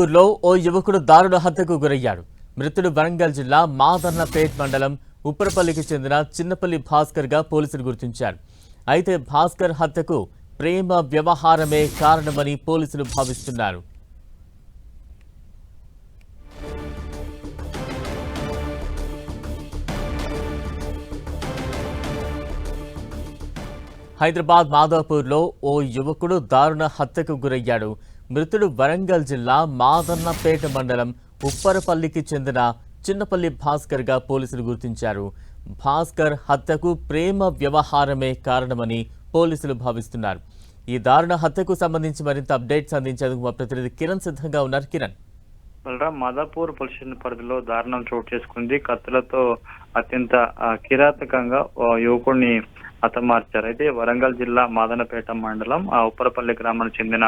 ఊర్లో ఓ యువకుడు దారుణ హత్యకు గురయ్యాడు. మృతుడు వరంగల్ జిల్లా మాదన్నపేట్ మండలం ఉప్పరపల్లికి చెందిన చిన్నపల్లి భాస్కర్ గా పోలీసులు గుర్తించారు. అయితే భాస్కర్ హత్యకు ప్రేమ వ్యవహారమే కారణమని పోలీసులు భావిస్తున్నారు. హైదరాబాద్ మాదాపూర్లో ఓ యువకుడు దారుణ హత్యకు గురయ్యాడు. మృతుడు వరంగల్ జిల్లా మాదన్నపేట మండలం ఉప్పరపల్లికి చెందిన చిన్నపల్లి భాస్కర్ గా పోలీసులు గుర్తించారు. భాస్కర్ హత్యకు ప్రేమ వ్యవహారమే కారణమని పోలీసులు భావిస్తున్నారు. ఈ దారుణ హత్యకు సంబంధించి మరింత అప్డేట్స్ అందించేందుకు మా ప్రతినిధి కిరణ్ సిద్ధంగా ఉన్నారు. కిరణ్, మాదాపూర్ పోలీస్ స్టేషన్ పరిధిలో దారుణం చోటు చేసుకుంది. కత్తులతో అత్యంత కిరాతకంగా యువకుడిని హతమార్చారు. అయితే వరంగల్ జిల్లా మాదనపేట మండలం ఉప్పరపల్లి గ్రామానికి చెందిన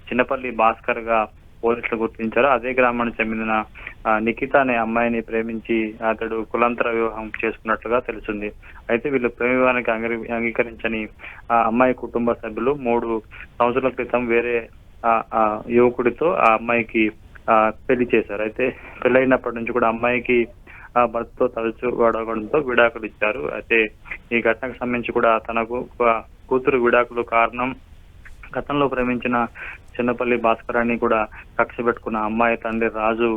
చిన్నపల్లి భాస్కర్ గా పోలీసులు గుర్తించారు. అదే గ్రామానికి చెందిన నిఖిత అనే అమ్మాయిని ప్రేమించి అతడు కులాంతర వివాహం చేసుకున్నట్లుగా తెలిసింది. అయితే వీళ్ళు ప్రేమ వివాహానికి అంగీకరించని ఆ అమ్మాయి కుటుంబ సభ్యులు 3 సంవత్సరాల క్రితం వేరే యువకుడితో ఆ అమ్మాయికి పెళ్లి చేశారు. అయితే పెళ్ళైనప్పటి నుంచి కూడా అమ్మాయికి భర్తతో తరచు గొడవడంతో విడాకులు ఇచ్చారు. అయితే ఈ ఘటనకు సంబంధించి కూడా తనకు కూతురు విడాకులు కారణం గతంలో ప్రేమించిన చిన్నపల్లి భాస్కర్ అని కూడా కక్ష పెట్టుకున్న అమ్మాయి తండ్రి రాజు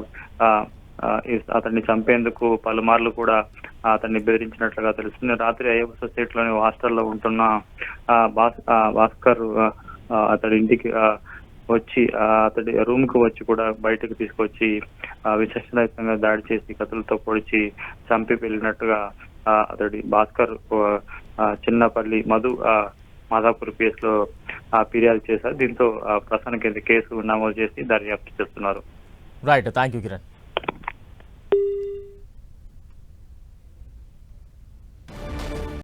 అతన్ని చంపేందుకు పలుమార్లు కూడా అతన్ని బెదిరించినట్లుగా తెలుస్తుంది. రాత్రి అయ్యప్ప సొసైటీలోని హాస్టల్లో ఉంటున్న భాస్కర్ అతడి ఇంటికి వచ్చి అతడి రూమ్ కు వచ్చి కూడా బయటకు తీసుకొచ్చి విచక్షణరహితంగా దాడి చేసి కత్తులతో పొడిచి చంపి వెళ్ళినట్టుగా అతడి భాస్కర్ చిన్నపల్లి మధు మాదాపూర్ కేసులో ఫిర్యాదు చేశారు. దీంతో ప్రస్తుతానికి కేసు నమోదు చేసి దర్యాప్తు చేస్తున్నారు. Right, thank you Kiran.